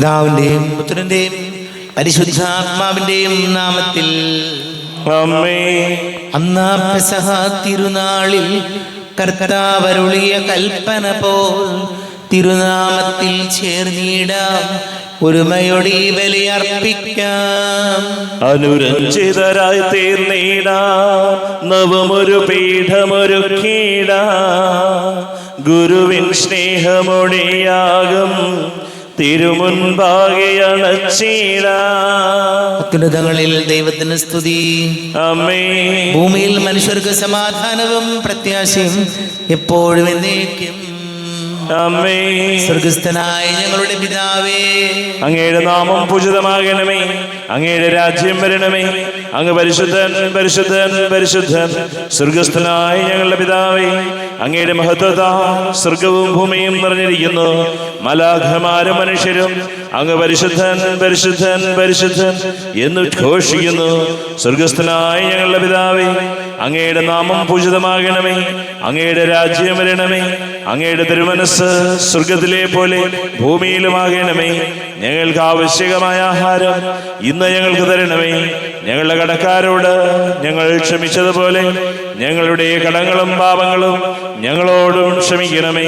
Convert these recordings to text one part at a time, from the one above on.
പിതാവിന്റെയും പുത്രന്റെയും പരിശുദ്ധാത്മാവിന്റെയും നാമത്തിൽ ആമേൻ. അന്നാ പെസഹ തിരുനാളിൽ കർത്താവ് അരുളിയ കൽപ്പന പോൽ തിരുനാമത്തിൽ ചേർന്നിടാം, ഒരുമയോടെ ഈ ബലി അർപ്പിക്കാം. അനുരഞ്ജിതരായി തീർന്നിടാം, നവമൊരു പീഠമൊരുക്കിടാം. ഗുരുവിൻ സ്നേഹമൊടിയാകും തിരുമുൻപാകെ അണച്ചിടാം. അത്യുന്നതങ്ങളിൽ ദൈവത്തിന് സ്തുതി. ആമേൻ. ഭൂമിയിൽ മനുഷ്യർക്ക് സമാധാനവും പ്രത്യാശയും എപ്പോഴും എന്നേക്കും. ആമേൻ. സ്വർഗസ്ഥനായ ഞങ്ങളുടെ പിതാവേ, അങ്ങയുടെ നാമം പൂജിതമാകണമേ, അങ്ങയുടെ രാജ്യം വരണമേ, അങ്ങ് പരിശുദ്ധൻ പരിശുദ്ധൻ പരിശുദ്ധൻ. സ്വർഗസ്ഥനായ ഞങ്ങളുടെ പിതാവേ, അങ്ങയുടെ മഹത്വത്താൽ സ്വർഗവും ഭൂമിയും നിറഞ്ഞിരിക്കുന്നു. മലാഖമാരും മനുഷ്യരും അങ്ങ് പരിശുദ്ധൻ പരിശുദ്ധൻ പരിശുദ്ധൻ എന്ന് ഘോഷിക്കുന്നു. സ്വർഗസ്ഥനായ ഞങ്ങളുടെ പിതാവേ, അങ്ങയുടെ നാമം പൂജിതമാകണമേ, അങ്ങയുടെ രാജ്യം വരണമേ, അങ്ങയുടെ തിരുമനസ് സ്വർഗത്തിലെ പോലെ ഭൂമിയിലുമാകണമേ. ഞങ്ങൾക്ക് ആവശ്യകമായ ആഹാരം ഇന്ന് ഞങ്ങൾക്ക് തരണമേ. ഞങ്ങളുടെ കടക്കാരോട് ഞങ്ങൾ ക്ഷമിച്ചതുപോലെ ഞങ്ങളുടെ കടങ്ങളും പാപങ്ങളും ഞങ്ങളോടും ക്ഷമിക്കണമേ.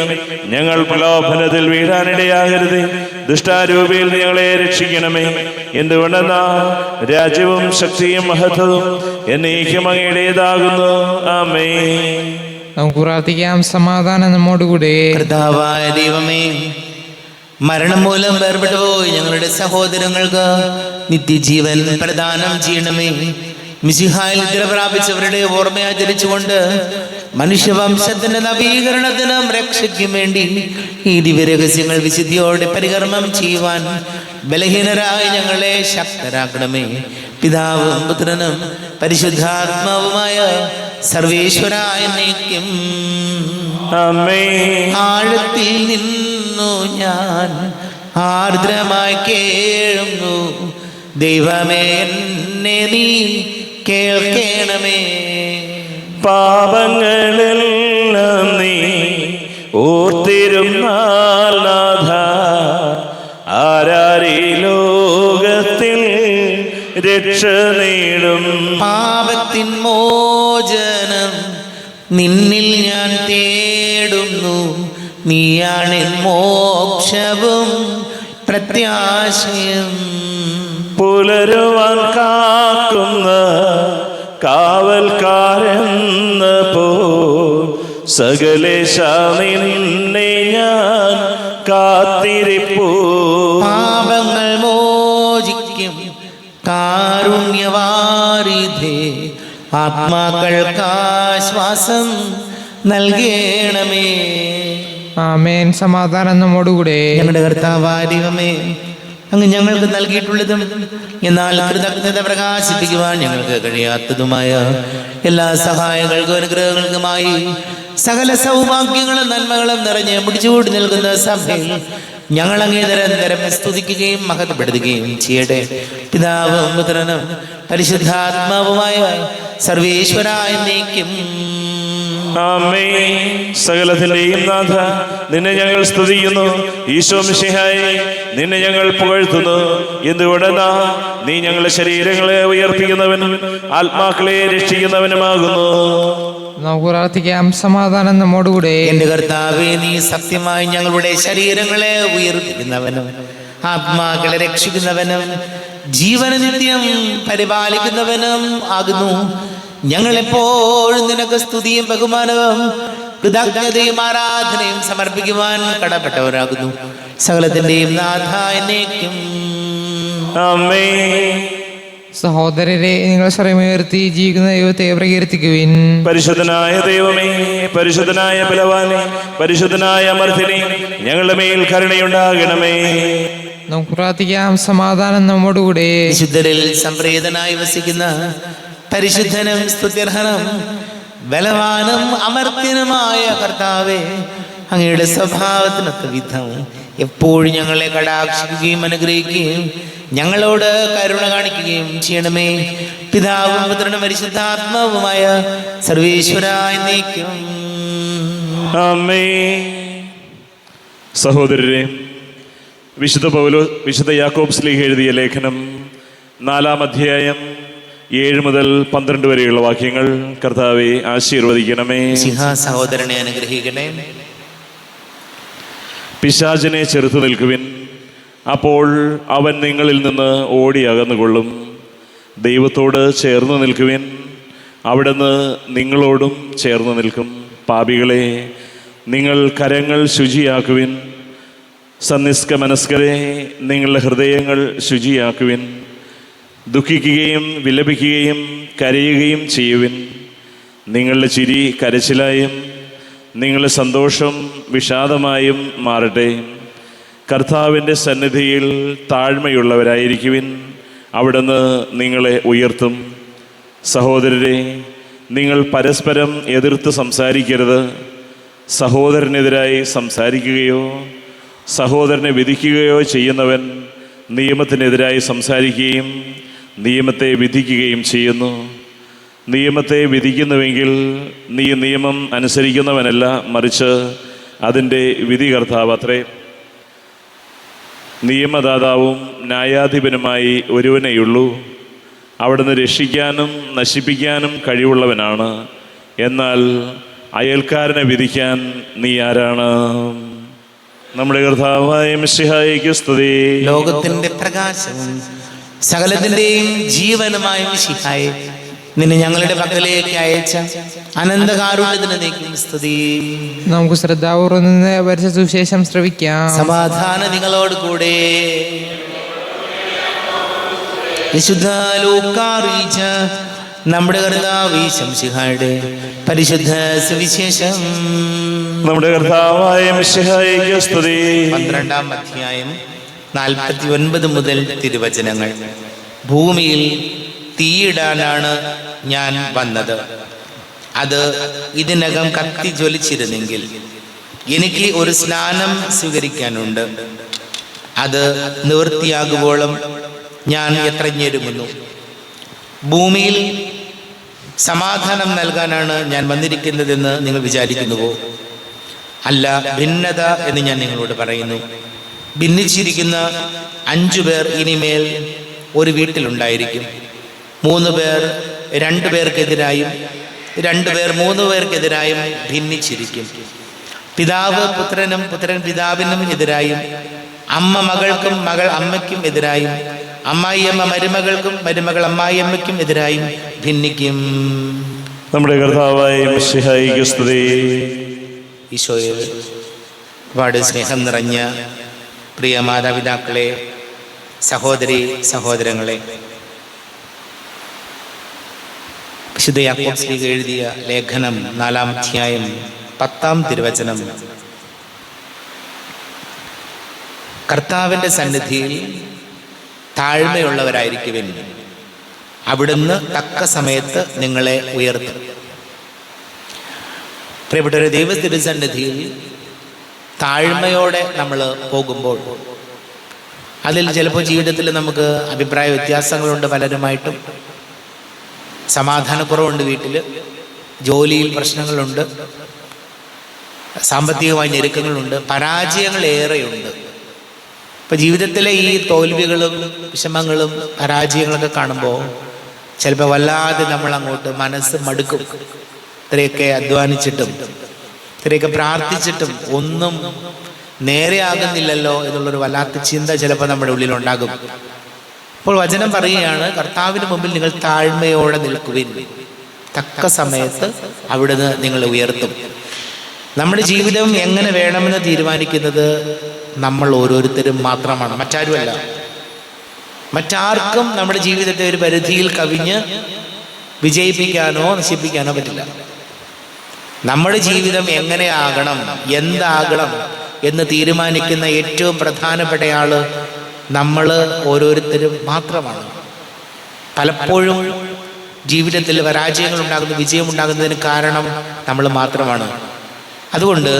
ഞങ്ങൾ പ്രലോഭനത്തിൽ വീഴാനിടയാകരുത്, ദുഷ്ടാരൂപിയിൽ ഞങ്ങളെ രക്ഷിക്കണമേ. എന്തുകൊണ്ടെന്നാ രാജ്യവും ശക്തിയും മഹത്വവും എന്നേക്കും അങ്ങയുടേതാകുന്നു. ആമേൻ. നമുക്ക് പ്രാർത്ഥിക്കാം. സമാധാനം നമ്മോടുകൂടെ. കർത്താവായ ദൈവമേ, മരണം മൂലം വേർപെട്ടു പോയി ഞങ്ങളുടെ സഹോദരങ്ങൾക്ക് നിത്യജീവൻ പ്രദാനം ചെയ്യണമേ. മിശിഹായിൽ നിദ്ര പ്രാപിച്ചവരുടെ ഓർമ്മ ആചരിച്ചുകൊണ്ട് മനുഷ്യവംശത്തിന്റെ നവീകരണത്തിനും രക്ഷയ്ക്കും വേണ്ടി ഈ ദിവ്യരഹസ്യങ്ങൾ വിശുദ്ധിയോടെ പരികർമ്മം ചെയ്യുവാൻ ബലഹീനരായ ഞങ്ങളെ ശക്തരാക്കണമേ. പിതാവും പുത്രനും പരിശുദ്ധാത്മാവുമായ സർവേശ്വരായ എന്നേക്കും. ആമേൻ. ആഴത്തിൽ നിന്നു ഞാൻ ആർദ്രമായി കേഴുന്നു, ദൈവമേ എന്നെ നീ കേൾക്കണമേ. പാപങ്ങളെല്ലാം നീ ഓർത്തിരുന്നാൽ നാഥ, ആരാരീ ലോകത്തിൽ രക്ഷ നേടും. പാപത്തിൻ മോചനം നിന്നിൽ ഞാൻ തേടുന്നു, നീയാണ് മോക്ഷവും പ്രത്യാശയും. പുലരുവാൻ കാക്കുന്ന കാവൽക്കാരെന്ന പോ സകലേശ നിന്നെ ഞാൻ കാത്തിരിപ്പൂ. പാപങ്ങൾ മോചിക്കും കാരുണ്യവാരിധേ, ആത്മാക്കൾക്ക് ആശ്വാസം നൽകണമേ. ആമേൻ. സമാധാനം നമ്മോടുകൂടെ. ഞങ്ങളുടെ കർത്താവായ ദൈവമേ, അങ്ങ് ഞങ്ങൾക്ക് നൽകിയിട്ടുള്ളതും എന്നാൽ കൃതജ്ഞത പ്രകാശിപ്പിക്കുവാൻ ഞങ്ങൾക്ക് കഴിയാത്തതുമായ എല്ലാ സഹായങ്ങൾക്കും അനുഗ്രഹങ്ങൾക്കുമായി സകല സൗഭാഗ്യങ്ങളും നന്മകളും നിറഞ്ഞ് പിടിച്ചുകൂടി നിൽക്കുന്ന സഭയിൽ ഞങ്ങൾ അങ്ങേ നിരന്തരം സ്തുതിക്കുകയും മഹത്വപ്പെടുത്തുകയും ചെയ്യട്ടെ. പിതാവും പുത്രനും പരിശുദ്ധാത്മാവുമായ സർവേശ്വരായ എന്നേക്കും. ആമേൻ. സകലത്തിന്റെയും നാഥ, നിന്നെ ഞങ്ങൾ സ്തുതിക്കുന്നു. ഈശോ മിശിഹായേ, നിന്നെ ഞങ്ങൾ പുകഴ്ത്തുന്നു. എന്തുകൊണ്ടെന്നാ നീ ഞങ്ങളുടെ ശരീരങ്ങളെ ഉയർപ്പിക്കുന്നവനും ആത്മാക്കളെ രക്ഷിക്കുന്നവനുമാകുന്നു. നമുക്ക് പ്രാർത്ഥിക്കാം. സമാധാനം നമ്മോടുകൂടെ. എന്റെ കർത്താവേ, നീ സത്യമായി ഞങ്ങളുടെ ശരീരങ്ങളെ ഉയർപ്പിക്കുന്നവനും ആത്മാക്കളെ രക്ഷിക്കുന്നവനും ജീവന നിത്യം പരിപാലിക്കുന്നവനും ആകുന്നു. ഞങ്ങളെപ്പോഴും നിനക്ക് സ്തുതിയും ബഹുമാനവും കൃതജ്ഞതയും ആരാധനയും സമർപ്പിക്കുവാൻ കടപ്പെട്ടവരാകുന്നു. സകലത്തിന്റെയും നാഥ എന്നേക്കും. ആമേൻ. സഹോദരരെ, നിങ്ങൾ സ്വരമുയർത്തി ജീവിക്കുന്ന ദൈവത്തെ പ്രകീർത്തിക്കുവിൻ. പരിശുദ്ധനായ ദൈവമേ, പരിശുദ്ധനായ ബലവാനെ, പരിശുദ്ധനായ അമർത്തിനെ, ഞങ്ങളുടെ മേൽ കരുണയുണ്ടാകണമേ. നമുക്ക് പ്രാർത്ഥിക്കാം. സമാധാനം നമ്മോടുകൂടെ. വിശുദ്ധരിൽ സംപ്രീതനായി വസിക്കുന്ന പരിശുദ്ധനും സ്തുത്യർഹനും ബലവാനും അമർത്യനുമായ കർത്താവേ, അങ്ങയുടെ സ്വഭാവത്തിനൊത്ത വിധം എപ്പോഴും ഞങ്ങളെ കടാക്ഷിക്കുകയും അനുഗ്രഹിക്കുകയും ഞങ്ങളോട് കരുണ കാണിക്കുകയും ചെയ്യണമേ. പിതാവും പുത്രനും പരിശുദ്ധാത്മാവുമായ സർവേശ്വരായ എന്നേക്കും. ആമേൻ. സഹോദരരെ, വിശുദ്ധ യാക്കോബ് ശ്ലീഹ എഴുതിയ ലേഖനം 4-ാം അധ്യായം 7 മുതൽ 12 വരെയുള്ള വാക്യങ്ങൾ. കർത്താവെ ആശീർവദിക്കണമേ. സഹോദരനെ അനുഗ്രഹിക്കണേ. പിശാചിനെ ചെറുത്തു നിൽക്കുവിൻ, അപ്പോൾ അവൻ നിങ്ങളിൽ നിന്ന് ഓടി അകന്നുകൊള്ളും. ദൈവത്തോട് ചേർന്ന് നിൽക്കുവിൻ, അവിടുന്ന് നിങ്ങളോടും ചേർന്ന് നിൽക്കും. പാപികളെ, നിങ്ങൾ കരങ്ങൾ ശുചിയാക്കുവിൻ. സന്നിഷ്ക മനസ്കരെ, നിങ്ങളുടെ ഹൃദയങ്ങൾ ശുചിയാക്കുവിൻ. ദുഃഖിക്കുകയും വിലപിക്കുകയും കരയുകയും ചെയ്യുവിൻ. നിങ്ങളുടെ ചിരി കരച്ചിലായും നിങ്ങളുടെ സന്തോഷം വിഷാദമായും മാറട്ടെ. കർത്താവിൻ്റെ സന്നിധിയിൽ താഴ്മയുള്ളവരായിരിക്കുവിൻ, അവിടുന്ന് നിങ്ങളെ ഉയർത്തും. സഹോദരരെ, നിങ്ങൾ പരസ്പരം എതിർത്ത് സംസാരിക്കരുത്. സഹോദരനെതിരായി സംസാരിക്കുകയോ സഹോദരനെ വിധിക്കുകയോ ചെയ്യുന്നവൻ നിയമത്തിനെതിരായി സംസാരിക്കുകയും നിയമത്തെ വിധിക്കുകയും ചെയ്യുന്നു. നിയമത്തെ വിധിക്കുന്നുവെങ്കിൽ നീ നിയമം അനുസരിക്കുന്നവനല്ല, മറിച്ച് അതിൻ്റെ വിധികർത്താവത്രേ. നിയമദാതാവും ന്യായാധിപനുമായി ഒരുവനേയുള്ളൂ. അവിടുന്ന് രക്ഷിക്കാനും നശിപ്പിക്കാനും കഴിവുള്ളവനാണ്. എന്നാൽ അയൽക്കാരനെ വിധിക്കാൻ നീ ആരാണ്? നമ്മുടെ കർത്താവായ മിശിഹായിക്ക് സ്തുതി. ലോകത്തിന്റെ പ്രകാശവും സകലത്തിന്റെയും ജീവനുമായ മിശിഹായെ, നിന്നെ ഞങ്ങളുടെ പക്കലേക്ക് അയച്ച അനന്തകാരുണ്യത്തിന് നീക്കും സ്തുതി. നമുക്ക് ശ്രദ്ധാപൂർവ്വം നിന്ന് പരിശുദ്ധ സുവിശേഷം ശ്രവിക്കാം. സമാധാനം നിങ്ങളോട് കൂടെ. വിശുദ്ധ ലൂക്കാ അറിയിച്ച നമ്മുടെ കർത്താവ് മിശിഹായുടെ പരിശുദ്ധ സുവിശേഷം. നമ്മുടെ കർത്താവായ മിശിഹായിക്ക് സ്തുതി. 12-ാം അധ്യായം 49 മുതൽ തിരുവചനങ്ങൾ. ഭൂമിയിൽ തീയിടാനാണ് ഞാൻ വന്നത്. അത് ഇതിനകം കത്തി ജ്വലിച്ചിരുന്നെങ്കിൽ എനിക്ക് ഒരു സ്നാനം സ്വീകരിക്കാനുണ്ട്. അത് നിവൃത്തിയാകുവോളം ഞാൻ എത്ര ഞെരുങ്ങുന്നു. ഭൂമിയിൽ സമാധാനം നൽകാനാണ് ഞാൻ വന്നിരിക്കുന്നതെന്ന് നിങ്ങൾ വിചാരിക്കുന്നുവോ? അല്ല, ഭിന്നത എന്ന് ഞാൻ നിങ്ങളോട് പറയുന്നു. ഭിന്നിച്ചിരിക്കുന്ന 5 പേർ ഇനിമേൽ ഒരു വീട്ടിലുണ്ടായിരിക്കും. 3 പേർ 2 പേർക്കെതിരായും 2 പേർ 3 പേർക്കെതിരായും ഭിന്നിച്ചിരിക്കും. പിതാവ് പുത്രനും പുത്രൻ പിതാവിനും എതിരായും, അമ്മ മകൾക്കും മകൾ അമ്മയ്ക്കും എതിരായും, അമ്മായിയമ്മ മരുമകൾക്കും മരുമകൾ അമ്മായിയമ്മയ്ക്കും എതിരായും ഭിന്നിക്കും. നമ്മുടെ കർത്താവായ മിശിഹായിക്ക് സ്തുതി. ഈശോയിൽ ഒരുപാട് സ്നേഹം നിറഞ്ഞ പ്രിയ മാതാപിതാക്കളെ, സഹോദരി സഹോദരങ്ങളെ, വിശുദ്ധ യാക്കോബ് ശ്ലീഹ എഴുതിയ ലേഖനം 4-ാം അധ്യായം 10-ാം തിരുവചനം. കർത്താവിൻ്റെ സന്നിധിയിൽ താഴ്മയുള്ളവരായിരിക്കുവിൻ, അവിടുന്ന് തക്ക സമയത്ത് നിങ്ങളെ ഉയർത്തും. പ്രിയപ്പെട്ടവരെ, ദൈവത്തിരുസന്നിധിയിൽ താഴ്മയോടെ നമ്മൾ പോകുമ്പോൾ അതിൽ ചിലപ്പോൾ ജീവിതത്തിൽ നമുക്ക് അഭിപ്രായ വ്യത്യാസങ്ങളുണ്ട്. പലരുമായിട്ടും സമാധാനക്കുറവുണ്ട്, വീട്ടിൽ ജോലിയിൽ പ്രശ്നങ്ങളുണ്ട്, സാമ്പത്തികമായ ഞെരുക്കങ്ങളുണ്ട്, പരാജയങ്ങൾ ഏറെയുണ്ട്. ഇപ്പം ജീവിതത്തിലെ ഈ തോൽവികളും വിഷമങ്ങളും പരാജയങ്ങളൊക്കെ കാണുമ്പോൾ ചിലപ്പോൾ വല്ലാതെ നമ്മൾ അങ്ങോട്ട് മനസ്സ് മടുക്കും. ഇത്രയൊക്കെ അധ്വാനിച്ചിട്ടും ഇത്രയൊക്കെ പ്രാർത്ഥിച്ചിട്ടും ഒന്നും നേരെയാകുന്നില്ലല്ലോ എന്നുള്ളൊരു വല്ലാത്ത ചിന്ത ചിലപ്പോൾ നമ്മുടെ ഉള്ളിലുണ്ടാകും. അപ്പോൾ വചനം പറയുകയാണ്, കർത്താവിന് മുമ്പിൽ നിങ്ങൾ താഴ്മയോടെ നിൽക്കുവിൻ, തക്ക സമയത്ത് അവിടുന്ന് നിങ്ങളെ ഉയർത്തും. നമ്മുടെ ജീവിതം എങ്ങനെ വേണമെന്ന് തീരുമാനിക്കുന്നത് നമ്മൾ ഓരോരുത്തരും മാത്രമാണ്, മറ്റാരുമല്ല. മറ്റാർക്കും നമ്മുടെ ജീവിതത്തെ ഒരു പരിധിയിൽ കവിഞ്ഞ് വിജയിപ്പിക്കാനോ നശിപ്പിക്കാനോ പറ്റില്ല. നമ്മുടെ ജീവിതം എങ്ങനെയാകണം, എന്താകണം എന്ന് തീരുമാനിക്കുന്ന ഏറ്റവും പ്രധാനപ്പെട്ട ആള് നമ്മൾ ഓരോരുത്തരും മാത്രമാണ്. പലപ്പോഴും ജീവിതത്തിൽ പരാജയങ്ങൾ ഉണ്ടാകുന്നു, വിജയം ഉണ്ടാകുന്നതിന് കാരണം നമ്മൾ മാത്രമാണ്. അതുകൊണ്ട്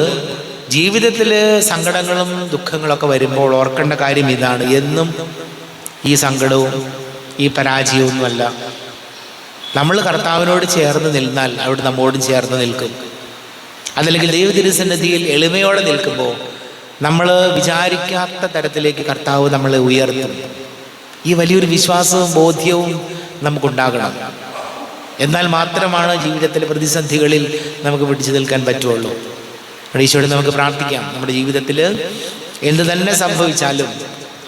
ജീവിതത്തിൽ സങ്കടങ്ങളും ദുഃഖങ്ങളൊക്കെ വരുമ്പോൾ ഓർക്കേണ്ട കാര്യം ഇതാണ്: എന്നും ഈ സങ്കടവും ഈ പരാജയമൊന്നുമല്ല. നമ്മൾ കർത്താവിനോട് ചേർന്ന് നിന്നാൽ അവിടെ നമ്മോടും ചേർന്ന് നിൽക്കും. അതല്ലെങ്കിൽ ദൈവ തിരുസന്നിധിയിൽ എളിമയോടെ നിൽക്കുമ്പോൾ നമ്മൾ വിചാരിക്കാത്ത തരത്തിലേക്ക് കർത്താവ് നമ്മളെ ഉയർത്തും. ഈ വലിയൊരു വിശ്വാസവും ബോധ്യവും നമുക്കുണ്ടാകണം. എന്നാൽ മാത്രമാണ് ജീവിതത്തിലെ പ്രതിസന്ധികളിൽ നമുക്ക് പിടിച്ചു നിൽക്കാൻ പറ്റുള്ളൂ. ഈശോയോട് നമുക്ക് പ്രാർത്ഥിക്കാം, നമ്മുടെ ജീവിതത്തിൽ എന്ത് തന്നെ സംഭവിച്ചാലും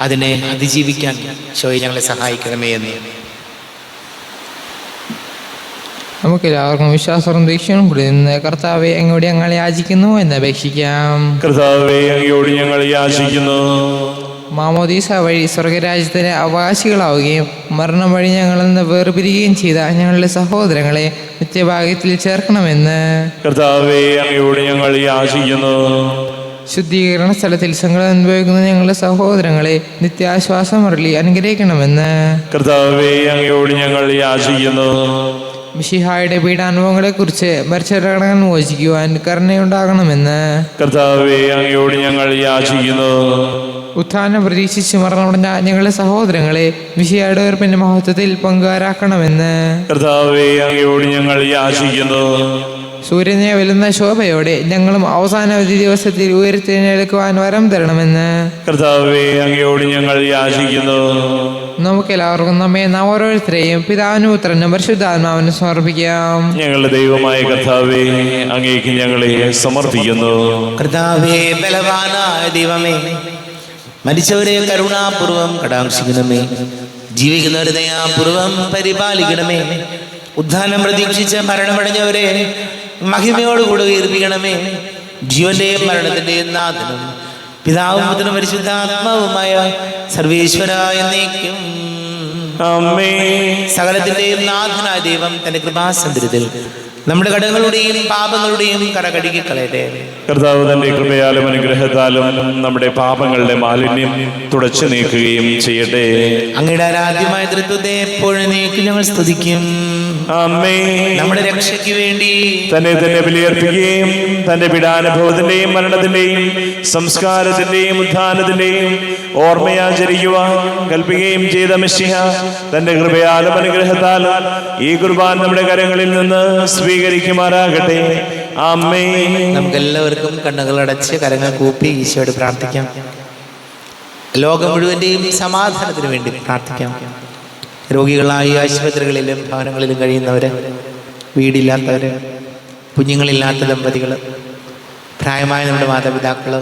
അതിനെ അതിജീവിക്കാൻ ഈശോയെ ഞങ്ങളെ സഹായിക്കണമേ എന്ന്. നമുക്കെല്ലാവർക്കും വിശ്വാസവും ദീക്ഷയും കൂടി നിന്ന് കർത്താവെ അങ്ങോട്ട് ഞങ്ങൾ യാചിക്കുന്നു എന്ന് അപേക്ഷിക്കാം. കർത്താവെ അങ്ങയോട് ഞങ്ങൾ യാചിക്കുന്നു. മാമോദീസ വഴി സ്വർഗരാജ്യത്തിന് അവകാശികളാവുകയും മരണം വഴി ഞങ്ങളിൽ നിന്ന് വേർപിരിയുകയും ചെയ്ത ഞങ്ങളുടെ സഹോദരങ്ങളെ നിത്യഭാഗ്യത്തിൽ ചേർക്കണമെന്ന് കർത്താവെ അങ്ങയോട് ഞങ്ങൾ യാചിക്കുന്നു. ശുദ്ധീകരണ സ്ഥലത്തിൽ സങ്കടം അനുഭവിക്കുന്ന ഞങ്ങളുടെ സഹോദരങ്ങളെ നിത്യാശ്വാസം അരുളി അനുഗ്രഹിക്കണമെന്ന് കർത്താവെ അങ്ങയോട് ഞങ്ങൾ യാചിക്കുന്നു. മിശിഹായുടെ പീഡാനുഭവങ്ങളെക്കുറിച്ച് മരിച്ചവരെ മോചിക്കുവാൻ കരുണയുണ്ടാകണമെന്ന് കർത്താവെ അങ്ങയോട് ഞങ്ങൾ യാചിക്കുന്നു. ഉത്ഥാനം പ്രതീക്ഷിച്ച് മരണമടഞ്ഞ ഞങ്ങളുടെ സഹോദരങ്ങളെ മിശിഹായുടെ ഉയർപ്പിന്റെ മഹത്വത്തിൽ പങ്കുകാരാക്കണമെന്ന് കർത്താവെ അങ്ങയോട് ഞങ്ങൾ യാചിക്കുന്നു. സൂര്യനെ വെല്ലുന്ന ശോഭയോടെ ഞങ്ങളും അവസാന വിധി ദിവസത്തിൽ ഉയർത്തെഴുന്നേൽക്കുവാൻ വരം തരണമെന്ന് കർത്താവെ അങ്ങയോട് ഞങ്ങൾ യാചിക്കുന്നു. നമുക്കെല്ലാവർക്കും നമ്മെ നാം ഓരോരുത്തരെയും പിതാവിനും പുത്രനും പരിശുദ്ധാത്മാവിനും സമർപ്പിക്കാം. ഞങ്ങളുടെ ദൈവമായ കർത്താവെ അങ്ങേക്ക് ഞങ്ങളെ സമർപ്പിക്കുന്നു. കർത്താവേ, ബലവാനായ ദൈവമേ, മരിച്ചവരെ കരുണാപൂർവം കടാക്ഷിക്കണമേ. ജീവിക്കുന്നവരെ ദയാപൂർവം പരിപാലിക്കണമേ. ഉദ്ധാനം പ്രതീക്ഷിച്ച് മരണമടഞ്ഞവരെ മഹിമയോടുകൂടെ ഉയർപ്പിക്കണമേ. ജീവന്റെയും മരണത്തിന്റെയും നാഥനും പിതാവും പുത്രനും പരിശുദ്ധാത്മാവുമായ സർവേശ്വര എന്നേക്കും ആമേൻ. സകലത്തിന്റെയും നാഥനായ ദൈവം തന്റെ കൃപാസന്ദ്രത്തിൽ നമ്മുടെ കടങ്ങളുടെയും പാപങ്ങളുടെയും കടകഴുകി കളയട്ടെ. കർത്താവ് തന്റെ കൃപയാലും അനുഗ്രഹത്താലും നമ്മുടെ പാപങ്ങളുടെ മാലിന്യം തുടച്ചു നീക്കുകയും ചെയ്യട്ടെ. അങ്ങയുടെ ആരാധ്യമായ തൃത്വത്തെ എപ്പോഴും ഞങ്ങൾ സ്തുതിക്കും. ആമേൻ. നമ്മുടെ രക്ഷയ്ക്ക് വേണ്ടി തന്നെ ബലിയർപ്പിക്കുകയും തന്റെ പീഡാനുഭവത്തിന്റെയും മരണത്തിന്റെയും സംസ്കാരത്തിന്റെയും ഉത്ഥാനത്തിന്റെയും ഓർമ്മയാചരിക്കുവാൻ കൽപ്പിക്കുകയും ചെയ്ത മിശിഹ തന്റെ കൃപയാലും അനുഗ്രഹത്താലും ഈ കുർബാൻ നമ്മുടെ കരങ്ങളിൽ നിന്ന് സ്വീകരിക്കുമാറാകട്ടെ. ആമേൻ. നമുക്കെല്ലാവർക്കും കണ്ണുകൾ അടച്ച് കരങ്ങൾ കൂപ്പി ഈശോയോട് പ്രാർത്ഥിക്കാം. ലോകം മുഴുവന്റെയും സമാധാനത്തിന് വേണ്ടി പ്രാർത്ഥിക്കാം. രോഗികളായി ആശുപത്രികളിലും ഭവനങ്ങളിലും കഴിയുന്നവര്, വീടില്ലാത്തവര്, കുഞ്ഞുങ്ങളില്ലാത്ത ദമ്പതികള്, പ്രായമായ നമ്മുടെ മാതാപിതാക്കള്,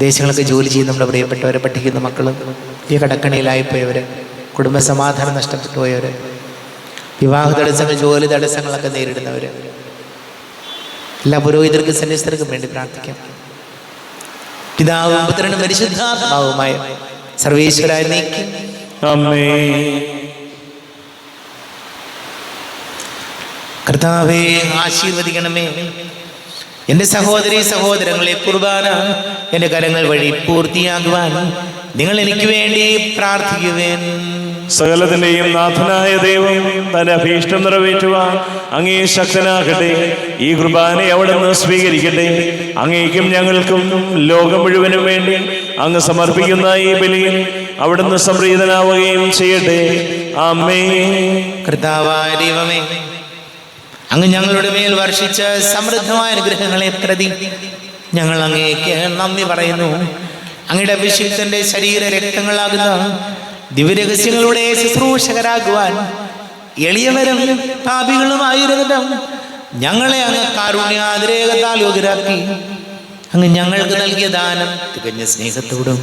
ദേശങ്ങളൊക്കെ ജോലി ചെയ്യുന്ന നമ്മുടെ പ്രിയപ്പെട്ടവരെ, പഠിക്കുന്ന മക്കള്, ഈ കടക്കണിയിലായിപ്പോയവര്, കുടുംബസമാധാനം നഷ്ടപ്പെട്ടു പോയവര്, വിവാഹ തടസ്സങ്ങൾ, ജോലി തടസ്സങ്ങളൊക്കെ നേരിടുന്നവര്, എല്ലാ പുരോഹിതർക്കും സന്യസ്തർക്കും വേണ്ടി പ്രാർത്ഥിക്കാം. പിതാവും പുത്രനും പരിശുദ്ധാത്മാവുമായ സർവേശ്വരായ നീക്കി. കർത്താവേ, ആശീർവദിക്കണമേ. എൻ്റെ സഹോദരി സഹോദരങ്ങളെ കുർബാന എൻ്റെ കരങ്ങൾ വഴി പൂർത്തിയാകുവാൻ നിങ്ങൾ എനിക്ക് വേണ്ടി പ്രാർത്ഥിക്കുവേൻ. സകലത്തിന്റെയും നാഥനായ ദൈവം തന്റെ അഭീഷ്ടം നിറവേറ്റുവാൻ അങ്ങേ ശക്തനാകട്ടെ. ഈ കുർബാനെ അവിടുന്ന് സ്വീകരിക്കട്ടെ. അങ്ങേക്കും ഞങ്ങൾക്കും ലോകം മുഴുവനും വേണ്ടി അങ്ങ് സമർപ്പിക്കുന്ന ഈ ബലിയിൽ അവിടുന്ന് സംപ്രീതനാവുകയും ചെയ്യട്ടെ. ആമേൻ. കർത്താവായ ദൈവമേ, അങ്ങ് ഞങ്ങളുടെ മേൽ വർഷിച്ച സമൃദ്ധമായ അനുഗ്രഹങ്ങളെ പ്രതി ഞങ്ങൾ അങ്ങേക്ക് നന്ദി പറയുന്നു. അങ്ങയുടെ അഭിഷിക്തന്റെ ശരീര രക്തങ്ങളാകുന്ന ദിവ്യരഹസ്യങ്ങളുടെ ശുശ്രൂഷകരാകുവാൻ എളിയവരും പാപികളുമായിരുന്നിട്ടും ഞങ്ങളെ അങ്ങ് കാരുണ്യാതിരേകത്താൽ യോഗ്യരാക്കി. അങ്ങ് ഞങ്ങൾക്ക് നൽകിയ ദാനം തികഞ്ഞ സ്നേഹത്തോടും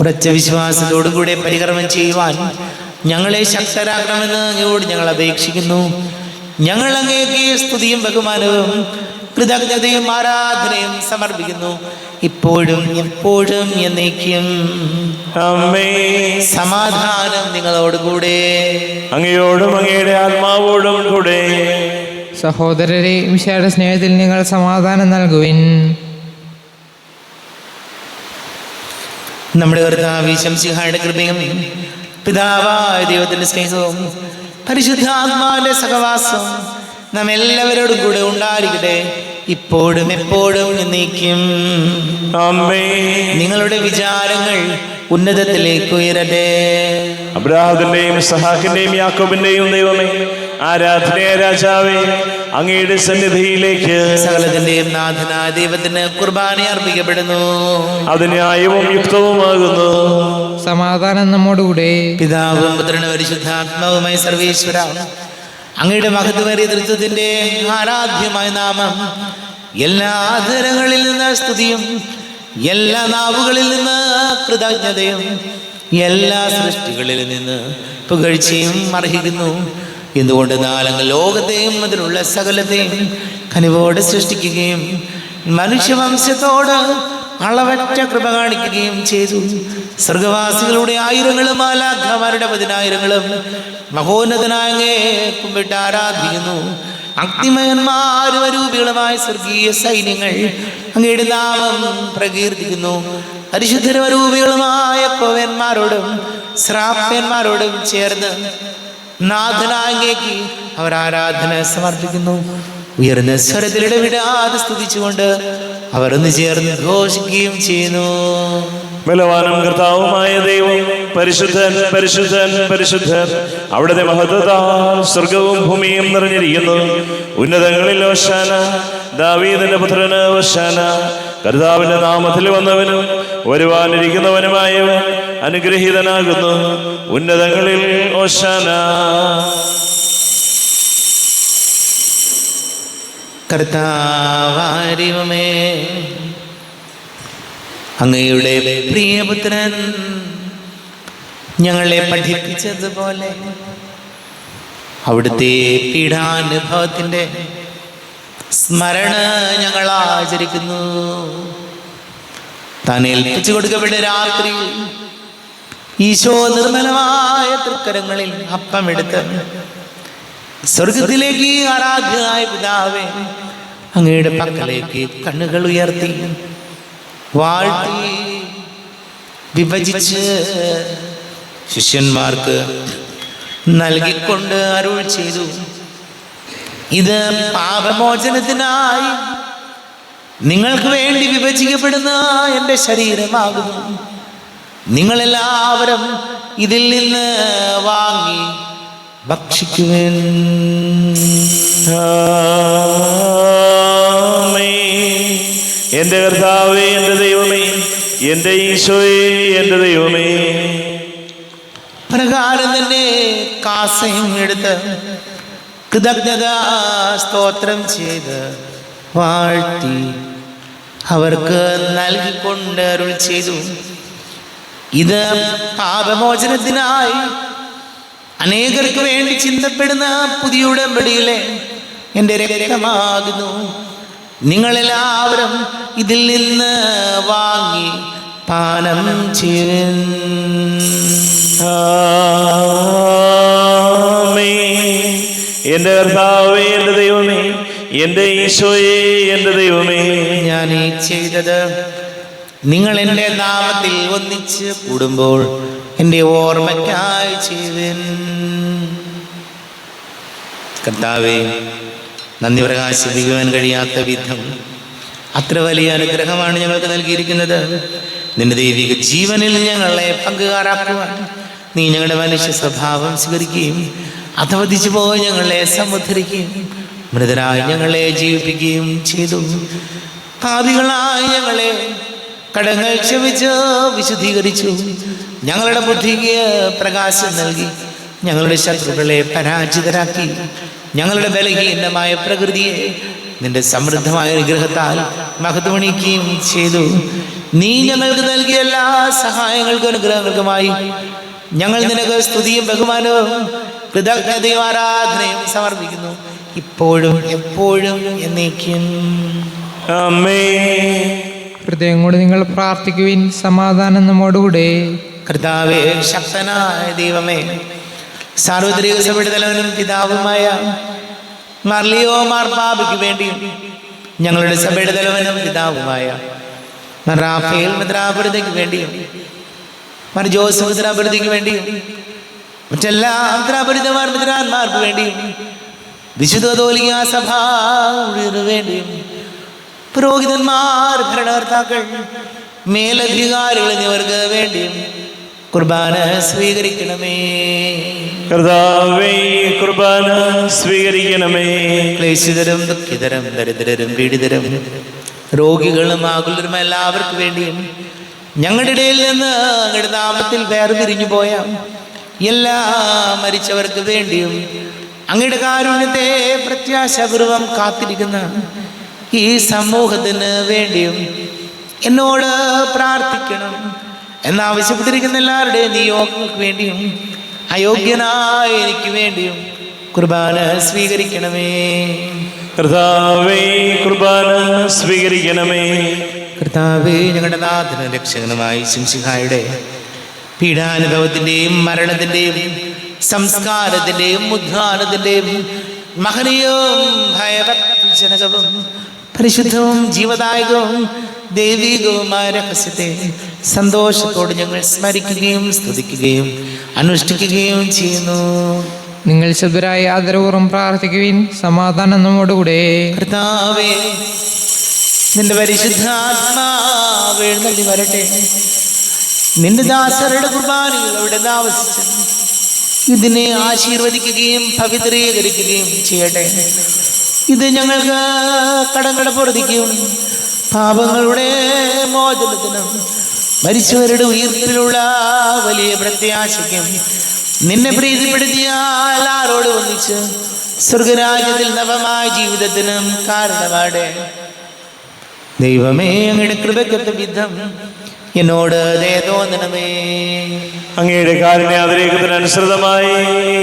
ഉറച്ച വിശ്വാസത്തോടും കൂടെ പരികർമ്മം ചെയ്യുവാൻ ഞങ്ങളെ ശക്തരാക്കണമെന്ന് അങ്ങയോട് ഞങ്ങൾ അപേക്ഷിക്കുന്നു. ഞങ്ങൾ അങ്ങേക്ക് സ്തുതിയും ബഹുമാനവും കൃതജ്ഞതയും ആരാധനയും സമർപ്പിക്കുന്നു, ഇപ്പോഴും എപ്പോഴും എന്നേക്കും. ആമേൻ. സമാധാനം നിങ്ങളോടുകൂടെ, അങ്ങയോടും അങ്ങയുടെ ആത്മാവോടും കൂടെ. സഹോദരരെ, മിശിഹായുടെ സ്നേഹത്തിൽ നിങ്ങൾ സമാധാനം നൽകുവിൻ. നമ്മുടെ കർത്താവ് ശംസിഹായുടെ കൃപയും പിതാവായ ദൈവത്തിന്റെ സ്നേഹവും പരിശുദ്ധാത്മാവിന്റെ സഹവാസം നാം എല്ലാവരോടും കൂടെ ഉണ്ടായിരിക്കട്ടെ. ഇപ്പോഴും എപ്പോഴും എന്നേക്കും. ആമേൻ. നിങ്ങളുടെ വിചാരങ്ങൾ ഉന്നതത്തിലേക്ക് ഉയരട്ടെ. അബ്രാഹത്തിന്റെയും ഇസ്ഹാക്കിന്റെയും യാക്കോബിന്റെയും ദൈവമേ, ആരാധനയ രാജാവേ, അങ്ങയുടെ സന്നിധിയിലേക്ക് സകലത്തിന്റെയും നാഥനായ ദൈവത്തിന് കുർബാന അർപ്പിക്കപ്പെടുന്നു. അത് ന്യായവും യുക്തവുമാകുന്നു. സമാധാനം നമ്മോടുകൂടെ. പിതാവും പുത്രനും പരിശുദ്ധാത്മാവുമായി സർവേശ്വര, അങ്ങയുടെ മഹത്വമേറിയ തൃത്വത്തിന്റെ ആരാധ്യമായ നാമം എല്ലാ ആദരങ്ങളിൽ നിന്ന് സ്തുതിയും എല്ലാ നാവുകളിൽ നിന്ന് കൃതജ്ഞതയും എല്ലാ സൃഷ്ടികളിൽ നിന്ന് പുകഴ്ചയും അർഹിക്കുന്നു. എന്തുകൊണ്ട് നാലങ്ങ് ലോകത്തെയും അതിലുള്ള സകലത്തെയും കനിവോടെ സൃഷ്ടിക്കുകയും മനുഷ്യവംശത്തോട് അളവറ്റ കൃപ കാണിക്കുകയും ചെയ്തു. സ്വർഗവാസികളുടെ ആയിരങ്ങളും മാലാഖമാരുടെ 10,000ങ്ങളും മഹോന്നതനായ അങ്ങയെ കുമ്പിട്ട് ആരാധിക്കുന്നു. അഗ്നിമയന്മാരും അരൂപികളുമായ സ്വർഗീയ സൈന്യങ്ങൾ അങ്ങയുടെ നാമം പ്രകീർത്തിക്കുന്നു. പരിശുദ്ധരും അരൂപികളുമായ കോവന്മാരോടും ശ്രാപ്യന്മാരോടും ചേർന്ന് നാഥനായ അങ്ങേക്ക് അവർ ആരാധന സമർപ്പിക്കുന്നു. ഉയർന്ന സ്വരത്തിൽ ഇടവിടാതെ സ്തുതിച്ചുകൊണ്ട് അവർ ഒന്ന് ചേർന്ന് ഘോഷിക്കുകയും ചെയ്യുന്നു. ബലവാനും കർത്താവുമായ ദൈവം, പരിശുദ്ധൻ പരിശുദ്ധൻ പരിശുദ്ധൻ. അവിടുത്തെ മഹത്വത്താൽ സ്വർഗവും ഭൂമിയും നിറഞ്ഞിരിക്കുന്നു. ഉന്നതങ്ങളിൽ ഹോശാന, ദാവീദിന്റെ പുത്രന് ഹോശാന. കർത്താവിന്റെ നാമത്തിൽ വന്നവനും വരുവാനിരിക്കുന്നവനുമായവൻ അനുഗ്രഹീതനാകുന്നു. ഉന്നതങ്ങളിൽ ഹോശാന. കർത്താവാരിവമേ, അങ്ങയുടെ പ്രിയപുത്രൻ ഞങ്ങളെ പഠിപ്പിച്ചതുപോലെ അവിടുത്തെ പീഡാനുഭവത്തിന്റെ സ്മരണ ഞങ്ങൾ ആചരിക്കുന്നു. താൻ ഏൽപ്പിച്ചു കൊടുക്കപ്പെട്ട രാത്രി ഈശോ നിർമ്മലമായ തൃക്കരങ്ങളിൽ അപ്പമെടുത്ത് സ്വർഗത്തിലേക്ക് ആരാധ്യനായ പിതാവേ, അങ്ങയുടെ പക്കലേക്ക് കണ്ണുകൾ ഉയർത്തി വാഴ്ത്തി വിഭജിച്ച് ശിഷ്യന്മാർക്ക് നൽകിക്കൊണ്ട് അരുൾ ചെയ്തു: ഇത് പാപമോചനത്തിനായി നിങ്ങൾക്ക് വേണ്ടി വിഭജിക്കപ്പെടുന്ന എൻ്റെ ശരീരമാകുന്നു. നിങ്ങളെല്ലാവരും ഇതിൽ നിന്ന് വാങ്ങി ഭക്ഷിക്കുവിൻ. എന്റെ കർത്താവേ, എന്റെ ദൈവമേ, എന്റെ ഈശോയെ, എന്റെ ദൈവമേ. പ്രകാരം തന്നെ കാസയും എടുത്ത് കൃതജ്ഞത സ്തോത്രം ചെയ്ത് വാഴ്ത്തി അവർക്ക് നൽകിക്കൊണ്ട് അരുൾ ചെയ്തു: ഇത് പാപമോചനത്തിനായി അനേകർക്ക് വേണ്ടി ചിന്തപ്പെടുന്ന പുതിയ ഉടമ്പടിയിലെ എൻ്റെ രക്തമാകുന്നു. നിങ്ങളെല്ലാവരും ഇതിൽ നിന്ന് വാങ്ങി പാനം ചെയ്യുവിൻ. എന്റെ കർത്താവേ, എന്റെ ദൈവമേ, എന്റെ ഈശോയെ, എന്റെ ദൈവമേ. ഞാൻ ഈ ചെയ്തത് നിങ്ങൾ എൻ്റെ നാമത്തിൽ ഒന്നിച്ച് കൂടുമ്പോൾ എൻ്റെ ഓർമ്മയ്ക്കായി ചെയ്യുവിൻ. കർത്താവേ, നന്ദി പ്രകാശിപ്പിക്കുവാൻ കഴിയാത്ത വിധം അത്ര വലിയ അനുഗ്രഹമാണ് ഞങ്ങൾക്ക് നൽകിയിരിക്കുന്നത്. നിന്റെ ദൈവിക ജീവനിൽ ഞങ്ങളെ പങ്കുകാരാക്കുവാൻ നീ ഞങ്ങളുടെ മനുഷ്യ സ്വഭാവം സ്വീകരിക്കുകയും അധവധിച്ചു പോയി ഞങ്ങളെ സമുദ്ധരിക്കുകയും മൃതരായി ഞങ്ങളെ ജീവിപ്പിക്കുകയും ചെയ്തു. പാപികളായി ഞങ്ങളെ കടങ്ങൾ ക്ഷമിച്ച് വിശുദ്ധീകരിച്ചു. ഞങ്ങളുടെ ബുദ്ധിക്ക് പ്രകാശം നൽകി ഞങ്ങളുടെ ശത്രുക്കളെ പരാജിതരാക്കി. ഞങ്ങളുടെ ബലഹീനമായ പ്രകൃതിയെ നിന്റെ സമൃദ്ധമായ അനുഗ്രഹത്താൽ മഹത്വമണിക്കുകയും ചെയ്തു. നീ ഞങ്ങൾക്ക് നൽകിയ എല്ലാ സഹായങ്ങൾക്കും അനുഗ്രഹങ്ങൾക്കുമായി ഞങ്ങൾ നിനക്ക് സ്തുതിയും ബഹുമാനവും കൃതജ്ഞതയും ആരാധനയും സമർപ്പിക്കുന്നു, ഇപ്പോഴും എപ്പോഴും എന്നേക്കും. ആമേൻ. ഹൃദയം കൊണ്ട് നിങ്ങൾ പ്രാർത്ഥിക്കുവിൻ. സമാധാനം നമ്മോടുകൂടെ. കർത്താവേ, ശക്തനായ ദൈവമേ, സാർവത്രിക സഭയുടെ തലവനും പിതാവുമായ മാർലിയോ മാർപ്പാപ്പയ്ക്ക് വേണ്ടിയും ഞങ്ങളുടെ സഭയുടെ തലവനും പിതാവുമായ റാഫേൽ മെത്രാപൊലീത്തയ്ക്ക് വേണ്ടിയും ജോസഫ് മെത്രാപൊലീത്തയ്ക്ക് വേണ്ടിയും മറ്റെല്ലാ മെത്രാപൊലീത്തമാർ മെത്രാന്മാർക്ക് വേണ്ടിയും വിശുദ്ധ കത്തോലിക്കാ സഭ മുഴുവന് വേണ്ടിയും പുരോഹിതന്മാർ, ഭരണകർത്താക്കൾ, മേലധികാരികൾ എന്നിവർക്ക് വേണ്ടിയും കുർബാന സ്വീകരിക്കണമേ. കർത്താവേ, കുർബാന സ്വീകരിക്കണമേ. ക്ലേശിതരും ദുഃഖിതരും ദരിദ്രരും പീഡിതരും രോഗികളും ആകുലരും എല്ലാവർക്കും വേണ്ടിയും ഞങ്ങളുടെ ഇടയിൽ നിന്ന് അങ്ങയുടെ നാമത്തിൽ വേർപിരിഞ്ഞു പോയ എല്ലാ മരിച്ചവർക്ക് വേണ്ടിയും അങ്ങയുടെ കാരുണ്യത്തെ പ്രത്യാശപൂർവം കാത്തിരിക്കുന്ന ഈ സമൂഹത്തിന് വേണ്ടിയും എന്നോട് പ്രാർത്ഥിക്കണം എന്നാവശ്യപ്പെട്ടിരിക്കുന്ന എല്ലാവരുടെയും നിയോഗങ്ങൾക്ക് വേണ്ടിയും അയോഗ്യനായ എനിക്ക് വേണ്ടിയും കുർബാന സ്വീകരിക്കണമേ. കർത്താവേ, കുർബാന സ്വീകരിക്കണമേ. കർത്താവേ, ഞങ്ങളുടെ നാഥനും രക്ഷകനുമായി ശംസിഹായുടെ പീഡാനുഭവത്തിൻ്റെയും മരണത്തിൻ്റെയും സംസ്കാരത്തിൻ്റെയും ഉദ്ധാനത്തിൻ്റെയും മഹനീയവും ഭയഭക്തിജനകവും പരിശുദ്ധവും ജീവദായകവും ദൈവികവുമായ രഹസ്യത്തെ സന്തോഷത്തോടെ ഞങ്ങൾ സ്മരിക്കുകയും സ്തുതിക്കുകയും അനുഷ്ഠിക്കുകയും ചെയ്യുന്നു. നിങ്ങൾ ശുദ്ധരായി ആദരപൂർവ്വം പ്രാർത്ഥിക്കുവിൻ. സമാധാനം നമ്മോടുകൂടെ. കർത്താവേ, നിന്റെ പരിശുദ്ധാത്മാവ് എഴുന്നള്ളി വരട്ടെ. നിന്റെ ദാസരുടെ കുർബാനകൾ അവിടെ താമസിച്ച് ഇതിനെ ആശീർവദിക്കുകയും പവിത്രീകരിക്കുകയും ചെയ്യട്ടെ. ഇത് ഞങ്ങൾക്ക് കടങ്ങളുടെ പൊറുതിക്കും പാപങ്ങളുടെ മോചനത്തിനും മരിച്ചവരുടെ ഉയർപ്പിലുള്ള വലിയ പ്രത്യാശയ്ക്കും നിന്നെ പ്രീതിപ്പെടുത്തിയാൽ ആരോട് ഒന്നിച്ച് സ്വർഗരാജ്യത്തിൽ നവമായ ജീവിതത്തിനും കാരണമാടെ. ദൈവമേ, അങ്ങയുടെ കൃപയ്ക്കൊത്ത വിധം എന്നോട് ദയ തോന്നണമേ. അങ്ങയുടെ കാരുണ്യാതിരേകത്തിനനുസൃതമായി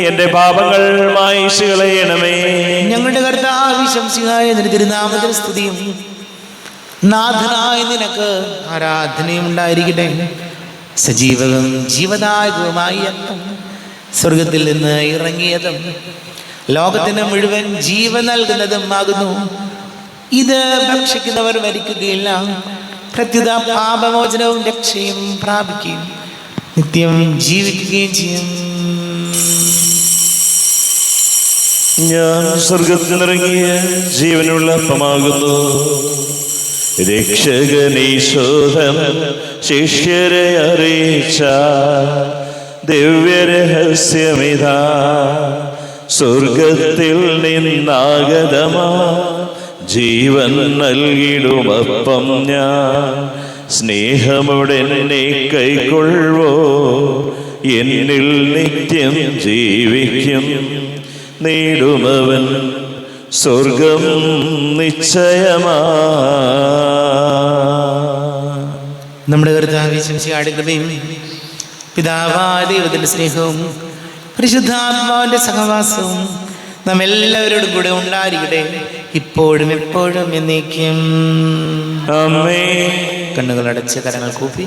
എൻ്റെ പാപങ്ങൾ മായിച്ചു കളയണമേ. ഞങ്ങളുടെ കർത്താവ് ശംസിഹായ നിന്റെ തിരുനാമത്തിൽ സ്തുതിയും നാഥനായ നിനക്ക് ആരാധനയും ഉണ്ടായിരിക്കട്ടെ. സജീവവും ജീവദായകവുമായി അപ്പം സ്വർഗത്തിൽ നിന്ന് ഇറങ്ങിയതും ലോകത്തിന് മുഴുവൻ ജീവൻ നൽകുന്നതും ആകുന്നു. ഇത് ഭക്ഷിക്കുന്നവർ മരിക്കുകയില്ല, പ്രത്യുത പാപമോചനവും രക്ഷയും പ്രാപിക്കുകയും നിത്യം ജീവിക്കുകയും ചെയ്യും. ഞാൻ സ്വർഗത്തിൽ നിന്നിറങ്ങിയ ജീവനുള്ള അപ്പമാകുന്നു. രക്ഷകനീശോധം ശിഷ്യരെ അറിയിച്ച ദിവ്യരഹസ്യമിതാ. സ്വർഗത്തിൽ നിന്നാഗതമാ ജീവൻ നൽകിടുമപ്പം ഞാൻ. സ്നേഹമുടെന്നെ കൈക്കൊള്ളുവോ എന്നിൽ നിത്യം ജീവിക്കും. നേടുമവൻ സ്വർഗം നിശ്ചയമാ. നമ്മുടെ കർത്താവേ ശംസിഹായുടെ കൃപയും പിതാവായ ദൈവത്തിന്റെ സ്നേഹവും പരിശുദ്ധാത്മാവിന്റെ സഹവാസവും നാം എല്ലാവരോടും കൂടെ ഉണ്ടായിരിക്കട്ടെ, ഇപ്പോഴും എപ്പോഴും എന്നേക്കും. ആമേൻ. കണ്ണുകൾ അടച്ച് കരങ്ങൾ കൂപ്പി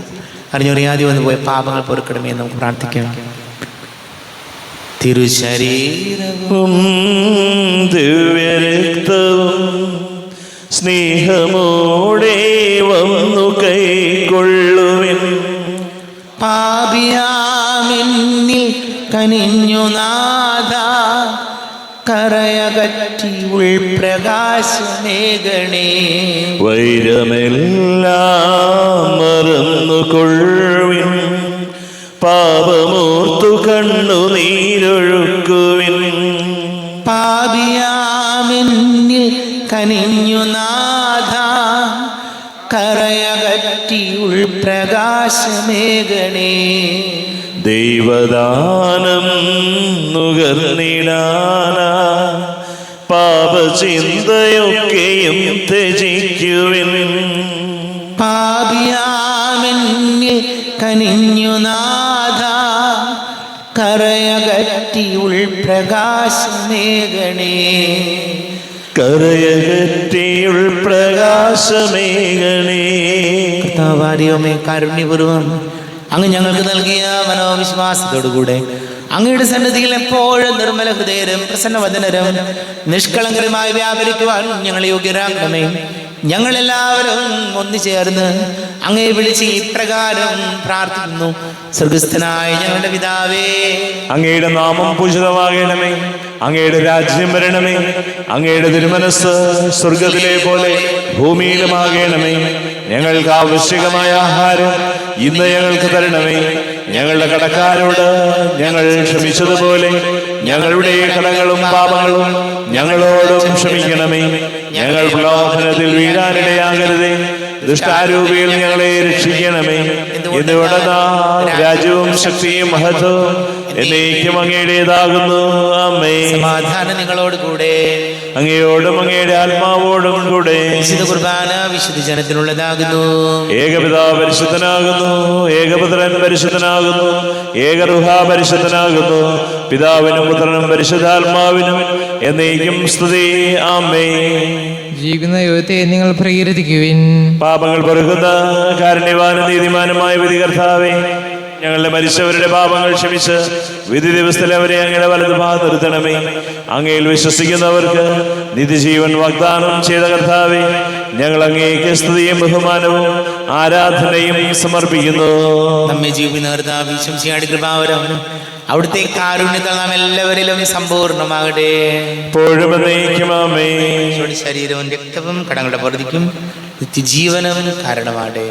അറിഞ്ഞറിയാതെ വന്നു പോയ പാപങ്ങൾ പൊറുക്കണമേ നമുക്ക് പ്രാർത്ഥിക്കാം. തിരുശരീരവും ദിവ്യരക്തവും സ്നേഹമോടെ വന്നു കൈക്കൊള്ളുവിൻ. പാപിയാമെന്നിൽ കനിഞ്ഞു നാഥ, കറയകറ്റി ഉൾപ്രകാശമേകണേ. വൈരമെല്ലാം മറന്നു കൊള്ളുവിൻ. പാപമോർത്തു കണ്ണുനീരൊഴുക്കുവിൻ. പാപിയാമെന്നിൽ കനിഞ്ഞു നാഥ, കറയകറ്റി ഉൾപ്രകാശമേകണേ. ദൈവദാനം നുകർന്നിടാന പാപചിന്തയൊക്കെയും ത്യജിക്കുവിൻ. പാപിയാമെന്നിൽ കനിഞ്ഞു നാഥ, കറയകറ്റി ഉൾപ്രകാശമേകണേ. കരയകറ്റിയുൾ പ്രകാശമേകണേ. കർത്താവാരിയോമേ, കാരുണ്യപൂർവം അങ്ങ് ഞങ്ങൾക്ക് നൽകിയ മനോവിശ്വാസത്തോടുകൂടെ അങ്ങയുടെ സന്നിധിയിൽ എപ്പോഴും നിർമ്മല ഹൃദയരും പ്രസന്നവദനരും നിഷ്കളങ്കരുമായി വ്യാപരിക്കുവാൻ ഞങ്ങളെ യോഗ്യരാക്കണമേ. ഞങ്ങളെല്ലാവരും ഒന്നുചേർന്ന് അങ്ങേ വിളിച്ച് ഇപ്രകാരം പ്രാർത്ഥിക്കുന്നു. സ്വർഗസ്ഥനായ ഞങ്ങളുടെ പിതാവേ, അങ്ങയുടെ നാമം പൂജിതമാകണമേ. അങ്ങയുടെ രാജ്യം വരണമേ. അങ്ങയുടെ തിരുമനസ് സ്വർഗത്തിലെ പോലെ ഭൂമിയിലുമാകണമേ. ഞങ്ങൾക്ക് ആവശ്യമായ ആഹാരം ഇന്ന് ഞങ്ങൾക്ക് തരണമേ. ഞങ്ങളുടെ കടക്കാരോട് ഞങ്ങൾ ക്ഷമിച്ചതുപോലെ ഞങ്ങളുടെ കടങ്ങളും പാപങ്ങളും ഞങ്ങളോടും ക്ഷമിക്കണമേ. ഞങ്ങൾ പ്രലോഭനത്തിൽ വീഴാനിടയാകരുതേ. ദുഷ്ടാരൂപിയിൽ ഞങ്ങളെ രക്ഷിക്കണമേ. എന്തുകൊണ്ടെന്നാൽ രാജ്യവും ശക്തിയും മഹത്വവും എന്നേക്കും അങ്ങയുടേതാകുന്നു. ആമേൻ. സമാധാനം നിങ്ങളോട് കൂടെ. അങ്ങയോടും അങ്ങയുടെ ആത്മാവോടും കൂടെ. വിശുദ്ധ കുർബാന വിശുദ്ധ ജനത്തിനുള്ളതാകുന്നു. ഏകപിതാവ് പരിശുദ്ധനാകുന്നു. ഏകപുത്രൻ പരിശുദ്ധനാകുന്നു. ഏകറുഹ പരിശുദ്ധനാകുന്നു. പിതാവിനും പുത്രനും പരിശുദ്ധാത്മാവിനും എന്നേക്കും സ്തുതി. ആമേൻ. ജീവിക്കുന്ന യുവത്തെ നിങ്ങൾ പ്രകീർത്തിക്കുവിൻ. പാപങ്ങൾ പൊറുക്കുന്ന കാരുണ്യവാനും നീതിമാനുമായ വിധികർത്താവേ, ഞങ്ങളുടെ മരിച്ചവരുടെ പാപങ്ങൾ ക്ഷമിച്ച് വിധി ദിവസത്തിൽ അവരെ അങ്ങയുടെ വലതുഭാഗത്ത് നിർത്തണമേ. അങ്ങയിൽ വിശ്വസിക്കുന്നവർക്ക് നിത്യജീവൻ വാഗ്ദാനം ചെയ്ത കർത്താവേ, ഞങ്ങൾ അങ്ങേക്ക് സ്തുതിയും ബഹുമാനവും ആരാധനയും സമർപ്പിക്കുന്നു. നമ്മെ ജീവിക്കുന്ന കർത്താവ് ശംസിയാടി കൃപാവരം അവിടുത്തെ കാരുണ്യത്താൽ നാം എല്ലാവരിലും സമ്പൂർണ്ണമാകട്ടെ. ശരീരവും രക്തവും കടങ്ങളുടെ പൊറുതിക്കും നിത്യജീവനും കാരണമാകട്ടെ.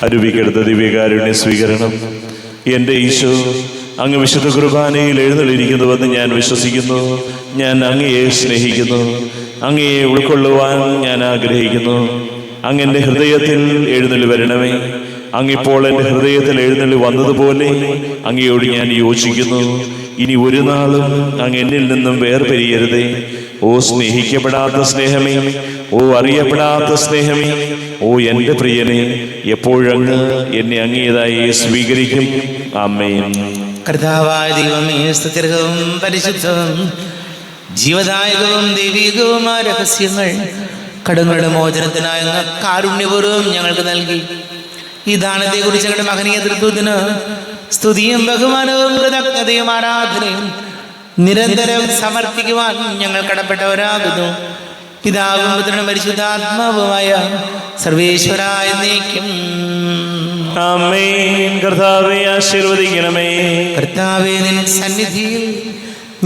അരുവിക്കെടുത്ത ദിവ്യകാരുണ്യ സ്വീകരണം. എൻ്റെ ഈശോ, അങ്ങ് വിശുദ്ധ കുർബാനയിൽ എഴുന്നള്ളിരിക്കുന്നുവെന്ന് ഞാൻ വിശ്വസിക്കുന്നു. ഞാൻ അങ്ങയെ സ്നേഹിക്കുന്നു. അങ്ങയെ ഉൾക്കൊള്ളുവാൻ ഞാൻ ആഗ്രഹിക്കുന്നു. അങ്ങ് എൻ്റെ ഹൃദയത്തിൽ എഴുന്നള്ളി വരണമേ. അങ്ങിപ്പോൾ എൻ്റെ ഹൃദയത്തിൽ എഴുന്നള്ളി വന്നതുപോലെ അങ്ങയോട് ഞാൻ യോജിക്കുന്നു. ഇനി ഒരു നാളും അങ്ങ് എന്നിൽ നിന്നും വേർപിരിയരുതേ. ഓ സ്നേഹിക്കപ്പെടാത്ത സ്നേഹമേ, ഓ അറിയപ്പെടാത്ത സ്നേഹമേ, ഓ എൻ്റെ പ്രിയനെ, എപ്പോഴങ്ങ് എന്നെ അങ്ങേതായി സ്വീകരിക്കും. ആമേൻ. കർത്താവായ ദൈവമേ, സ്തുത്യർഹവും പരിശുദ്ധവും ജീവദായകവും ദൈവികവുമായ രഹസ്യങ്ങൾ കടങ്ങളുടെ മോചനത്തിനായ കാരുണ്യപൂർവ്വം ഞങ്ങൾക്ക് നൽകി. ഈ ദാനത്തെ കുറിച്ച് ഞങ്ങളുടെ മഹനീയ തൃത്വത്തിന് സ്തുതിയും ബഹുമാനവും കൃതജ്ഞതയും ആരാധനയും നിരന്തരം സമർപ്പിക്കുവാൻ ഞങ്ങൾ കടപ്പെട്ടവരാകുന്നു. പിതാവും പുത്രനും പരിശുദ്ധാത്മാവുമായ സർവേശ്വരായ എന്നേക്കും ആമേൻ. കർത്താവേ ആശീർവദിക്കണമേ. കർത്താവേ, നിൻ സന്നിധിയിൽ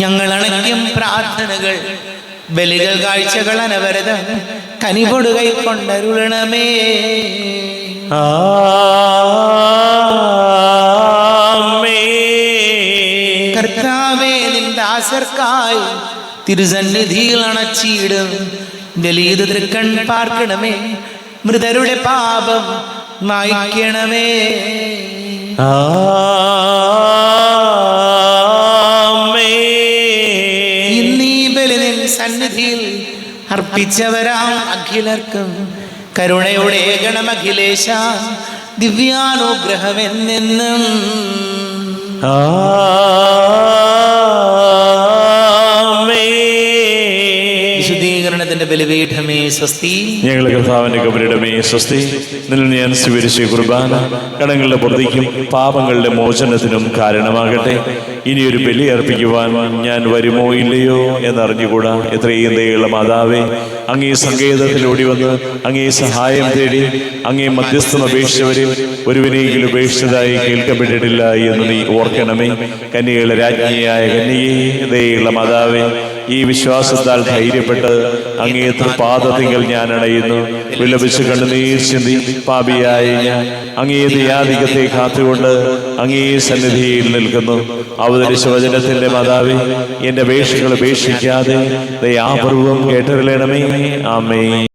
ഞങ്ങൾ അണയ്ക്കും പ്രാർത്ഥനകൾ, ബലികൾ, കാഴ്ചകൾ അനവരതം കനിപൊടു കൈക്കൊണ്ടരുളണമേ. കർത്താവേ, നിൻ ദാസർക്കായി തിരുസന്നിധിയിൽ അണച്ചിടും ബലിയിത് തൃക്കൺ പാർക്കണമേ. മൃതരുടെ പാപം മായ്ക്കണമേ. ഇന്നീ ബലി നിൻ സന്നിധിയിൽ അർപ്പിച്ചവരാം അഖിലർക്കും കരുണയുടെ ഗണമഖിലേശ ദിവ്യാനുഗ്രഹമെന്നെന്നും. വിശുദ്ധീകരണത്തിന്റെ ബലിപീഠമേ സ്വസ്തി. ഞങ്ങളുടെ കർത്താവിന്റെ കബരിടമേ സ്വസ്തി. നിന്നിൽ ഞാൻ സ്വീകരിച്ച കുർബാന കടങ്ങളുടെ പൊറുതിക്കും പാപങ്ങളുടെ മോചനത്തിനും കാരണമാകട്ടെ. ഇനിയൊരു ബലി അർപ്പിക്കുവാൻ ഞാൻ വരുമോ ഇല്ലയോ എന്നറിഞ്ഞുകൂടാ. എത്രയും ദയുള്ള മാതാവേ, അങ്ങേ സങ്കേതത്തിൽ ഓടി വന്ന് അങ്ങേ സഹായം തേടി അങ്ങേ മധ്യസ്ഥം അപേക്ഷിച്ചവരിൽ ഒരുവിനെയെങ്കിലും ഉപേക്ഷിച്ചതായി കേൾക്കപ്പെട്ടിട്ടില്ല എന്ന് നീ ഓർക്കണമേ. കന്യകളുടെ രാജ്ഞിയായ കന്യകേ, ദയുള്ള മാതാവേ, ഈ വിശ്വാസത്താൽ ധൈര്യപ്പെട്ട് അങ്ങേ തൃപാദത്തിങ്കൽ ഞാൻ അണയുന്നു. വിലപിച്ച് കണ്ണുനീർ ചിന്തി പാപിയായ ഞാൻ അങ്ങേ ദയാധികത്തെ കാത്തുകൊണ്ട് അങ്ങേ സന്നിധിയിൽ നിൽക്കുന്നു. അവതരിച്ച വചനത്തിന്റെ മാതാവേ, എന്റെ അപേക്ഷകൾ ഉപേക്ഷിക്കാതെ ദയാപൂർവം കേട്ടറിയണമേ. ആമേൻ.